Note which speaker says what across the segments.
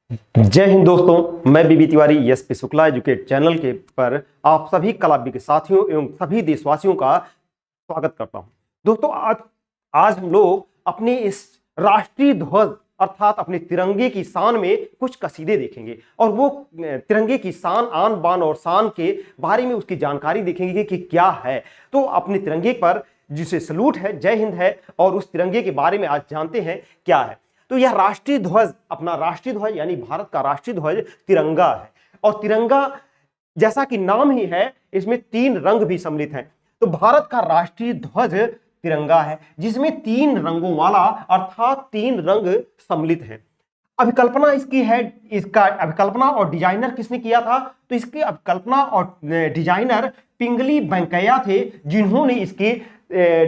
Speaker 1: जय हिंद दोस्तों, मैं B B Tiwari SP Shukla educate channel के पर आप सभी कलाबी के साथियों एवं सभी देशवासियों का स्वागत करता हूं। दोस्तों आज हम लोग अपने इस राष्ट्रीय ध्वज अर्थात अपने तिरंगे की शान में कुछ कसीदे देखेंगे और वो तिरंगे की शान, आन बान और शान के बारे में उसकी जानकारी देखेंगे कि क्या है। तो अपने तिरंगे पर जिसे सलूट है, जय हिंद है, और उस तिरंगे के बारे में आज जानते हैं क्या है। तो यह राष्ट्रीय ध्वज, अपना राष्ट्रीय ध्वज यानी भारत का राष्ट्रीय ध्वज तिरंगा है। और तिरंगा जैसा कि नाम ही है, इसमें तीन रंग भी सम्मिलित हैं। तो भारत का राष्ट्रीय ध्वज तिरंगा है जिसमें तीन रंगों वाला अर्थात तीन रंग सम्मिलित हैं। अभिकल्पना इसकी है, इसका अभिकल्पना और डिजाइनर किसने किया था? तो इसके अभिकल्पना और डिजाइनर पिंगली वेंकैया थे, जिन्होंने इसकी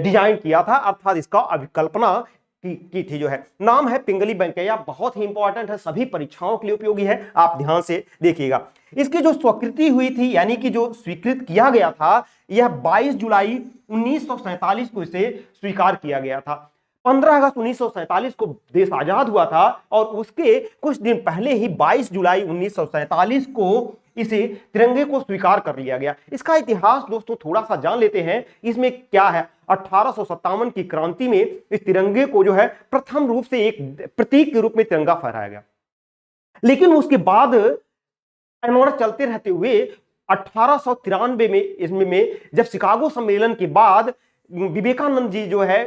Speaker 1: डिजाइन किया था अर्थात इसका अभिकल्पना की थी। जो है नाम है पिंगली वेंकैया, बहुत ही इंपॉर्टेंट है, सभी परीक्षाओं के लिए उपयोगी है, आप ध्यान से देखिएगा। इसकी जो स्वीकृति हुई थी यानी कि जो स्वीकृत किया गया था, यह 22 जुलाई 1947 को इसे स्वीकार किया गया था। 15 अगस्त 1947 को देश आजाद हुआ था और उसके कुछ दिन पहले ही 22 जुलाई 1947 को इसे तिरंगे को स्वीकार कर लिया गया। इसका इतिहास दोस्तों थोड़ा सा जान लेते हैं, इसमें क्या है। 1857 की क्रांति में इस तिरंगे को जो है प्रथम रूप से एक प्रतीक के रूप में तिरंगा फहराया गया, लेकिन उसके बाद अनोड़ चलते रहते हुए 1893 में इसमें जब शिकागो सम्मेलन के बाद विवेकानंद जी जो है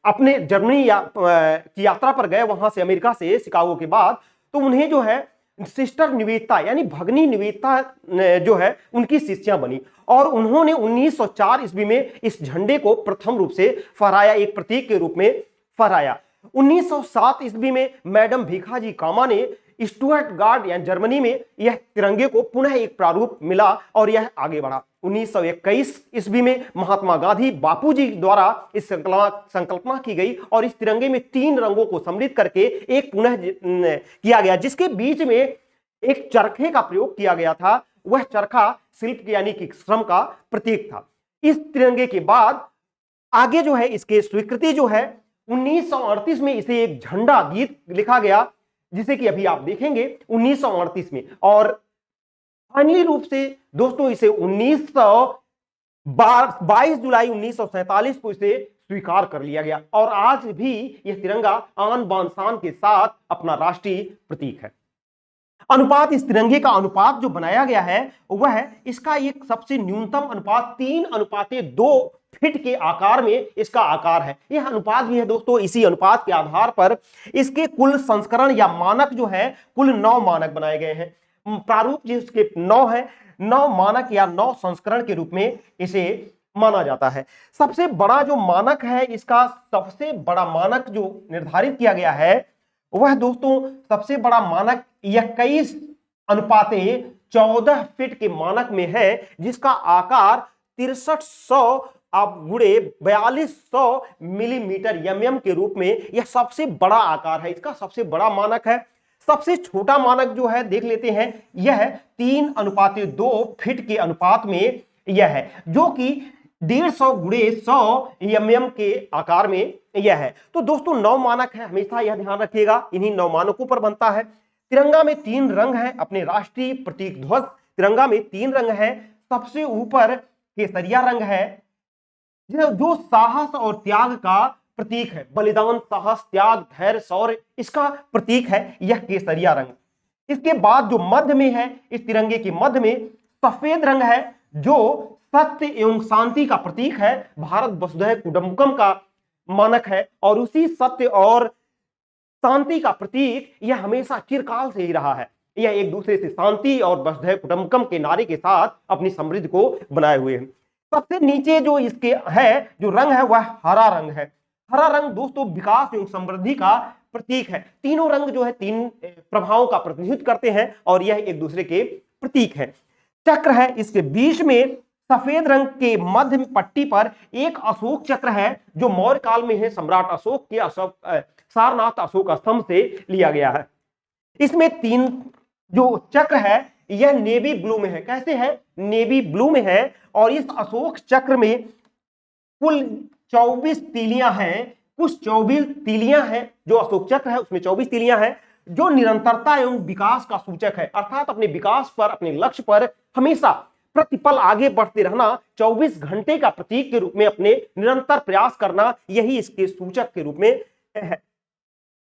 Speaker 1: अपने जर्मनी की यात्रा पर गए, वहां से अमेरिका से शिकागो के बाद, तो उन्हें जो है सिस्टर निवेदिता यानी भगनी निवेदिता जो है उनकी शिष्या बनी और उन्होंने 1904 ईस्वी में इस झंडे को प्रथम रूप से फहराया, एक प्रतीक के रूप में फहराया। 1907 ईस्वी में मैडम भीखाजी कामा ने स्टुअर्टगार्ड या जर्मनी में यह तिरंगे को पुनः एक प्रारूप मिला और यह आगे बढ़ा। 1921 ईस्वी में महात्मा गांधी बापूजी द्वारा इस संकल्पना की गई और इस तिरंगे में तीन रंगों को सम्मिलित करके एक पुनः किया गया, जिसके बीच में एक चरखे का प्रयोग किया गया था। वह चरखा शिल्प यानी कि श्रम का प्रतीक था। इस तिरंगे के बाद आगे जो है इसके स्वीकृति जो है 1938 में इसे एक झंडा गीत लिखा गया, जिसे कि अभी आप देखेंगे 1938 में, और फाइनली रूप से दोस्तों इसे 22 जुलाई 1947 को इसे स्वीकार कर लिया गया और आज भी यह तिरंगा आन बान शान के साथ अपना राष्ट्रीय प्रतीक है। अनुपात, इस तिरंगे का अनुपात जो बनाया गया है वह है, इसका एक सबसे न्यूनतम अनुपात 3:2 फीट के आकार में इसका आकार है। यह अनुपात भी है दोस्तों, इसी अनुपात के आधार पर इसके कुल संस्करण या मानक जो है कुल 9 मानक बनाए गए हैं। प्रारूप जिसके 9 है, 9 मानक या 9 संस्करण के रूप में इसे माना जाता है। सबसे बड़ा जो मानक है, इसका सबसे बड़ा मानक जो निर्धारित किया गया है वह दोस्तों सबसे बड़ा मानक 21:14 फीट के मानक में है, जिसका आकार 6300 गुणे 4200 मिलीमीटर mm के रूप में यह सबसे बड़ा आकार है, इसका सबसे बड़ा मानक है। सबसे छोटा मानक जो है देख लेते हैं, यह 3:2 फीट के अनुपात में यह है, जो कि 150 गुणे 100 mm के आकार में यह है। तो दोस्तों 9 मानक है, हमेशा यह ध्यान रखिएगा, इन्हीं 9 मानकों पर बनता है। तिरंगा में 3 रंग हैं, अपने राष्ट्रीय प्रतीक ध्वज तिरंगा में 3 रंग है। सबसे ऊपर केसरिया रंग है जो साहस और त्याग का प्रतीक है, बलिदान, साहस, त्याग, धैर्य, शौर्य इसका प्रतीक है यह केसरिया रंग। इसके बाद जो मध्य में है, इस तिरंगे के मध्य में सफेद रंग है जो सत्य एवं शांति का प्रतीक है, भारत वसुधैव कुटुंबकम का मानक है और उसी सत्य और शांति का प्रतीक यह हमेशा चिरकाल से ही रहा है। यह एक दूसरे से शांति और वसुधैव कुटुंबकम के नारे के साथ अपनी समृद्धि को बनाए हुए हैं। सबसे नीचे जो इसके है जो रंग है वह हरा रंग है। हरा रंग दोस्तों विकास एवं समृद्धि का प्रतीक है। तीनों रंग जो है 3 प्रभावों का प्रतिनिधित्व करते हैं और यह एक दूसरे के प्रतीक है। चक्र है, इसके बीच में सफेद रंग के मध्य पट्टी पर एक अशोक चक्र है जो मौर्य काल में है, सम्राट अशोक के सारनाथ अशोक स्तंभ से लिया गया है। इसमें 3 जो चक्र है यह नेवी ब्लू में है। कैसे है? नेवी ब्लू में है और इस अशोक चक्र में कुल 24 तीलियां हैं। कुछ 24 तीलियां हैं, जो अशोक चक्र है उसमें 24 तीलियां हैं। जो निरंतरता एवं विकास का सूचक है, अर्थात अपने विकास पर, अपने लक्ष्य पर हमेशा प्रतिपल आगे बढ़ते रहना, 24 घंटे का प्रतीक के रूप में अपने निरंतर प्रयास करना, यही इसके सूचक के रूप में है।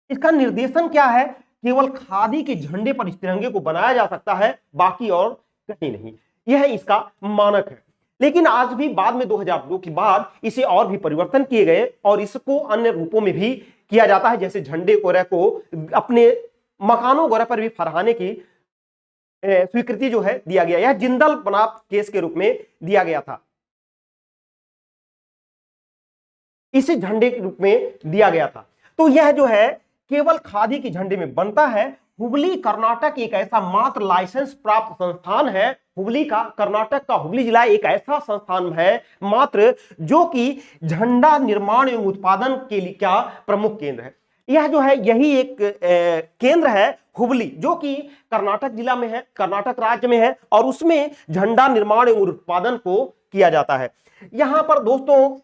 Speaker 1: इसका निर्देशन क्या है? केवल खादी के झंडे पर इस तिरंगे को बनाया जा सकता है, बाकी और कहीं नहीं। यह इसका मानक है। लेकिन आज भी बाद में 2002 के बाद इसे और भी परिवर्तन किए गए और इसको अन्य रूपों में भी किया जाता है, जैसे झंडे वगैरह को अपने मकानों वगैरह पर भी फहराने की स्वीकृति जो है दिया गया। यह जिंदल बनाम केस के रूप में दिया गया था, इसे झंडे के रूप में दिया गया था। तो यह जो है केवल खादी के झंडे में बनता है। हुबली कर्नाटक एक ऐसा मात्र लाइसेंस प्राप्त संस्थान है, हुबली का, कर्नाटक का हुबली जिला एक ऐसा संस्थान है मात्र जो कि झंडा निर्माण एवं उत्पादन के लिए क्या प्रमुख केंद्र है। यह जो है यही एक केंद्र है हुबली, जो कि कर्नाटक जिला में है, कर्नाटक राज्य में है, और उसमें झंडा निर्माण एवं उत्पादन को किया जाता है। यहां पर दोस्तों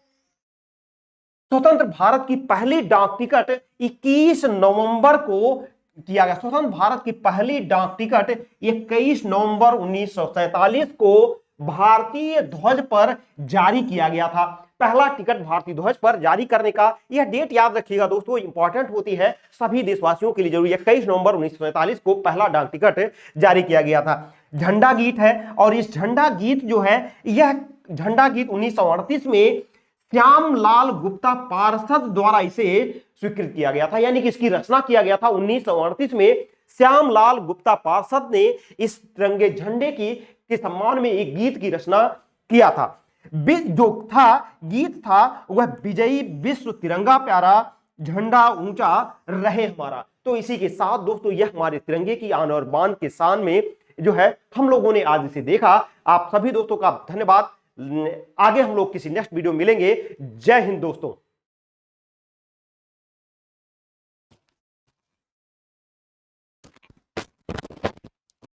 Speaker 1: स्वतंत्र भारत की पहली डाक टिकट 21 नवंबर को किया गया। स्वतंत्र भारत की पहली डाक टिकट 21 नवंबर 1947 को भारतीय ध्वज पर जारी किया गया था। पहला टिकट भारतीय ध्वज पर जारी करने का यह डेट याद रखिएगा दोस्तों, इंपॉर्टेंट होती है सभी देशवासियों के लिए जरूरी। 21 नवंबर 1947 को पहला डाक टिकट जारी किया गया था। झंडा गीत है, और इस झंडा गीत जो है, यह झंडा गीत 1938 में श्यामलाल गुप्ता पार्षद द्वारा इसे स्वीकृत किया गया था, यानी कि इसकी रचना किया गया था 1938 में। श्यामलाल गुप्ता पार्षद ने इस तिरंगे झंडे की के सम्मान में एक गीत की रचना किया था। जो था गीत था वह विजयी विश्व तिरंगा प्यारा, झंडा ऊंचा रहे हमारा। तो इसी के साथ दोस्तों यह हमारे तिरंगे की आन और बान के शान में जो है हम लोगों ने आज इसे देखा। आप सभी दोस्तों का धन्यवाद। आगे हम लोग किसी नेक्स्ट वीडियो मिलेंगे। जय हिंद दोस्तों।